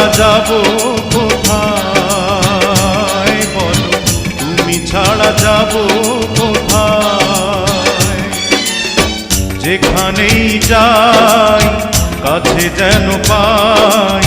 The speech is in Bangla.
ছাড়া যাব কোথায় বলো, তুমি ছাড়া যাব কোথায়? যেখানেই যাই কাছে যেন পাই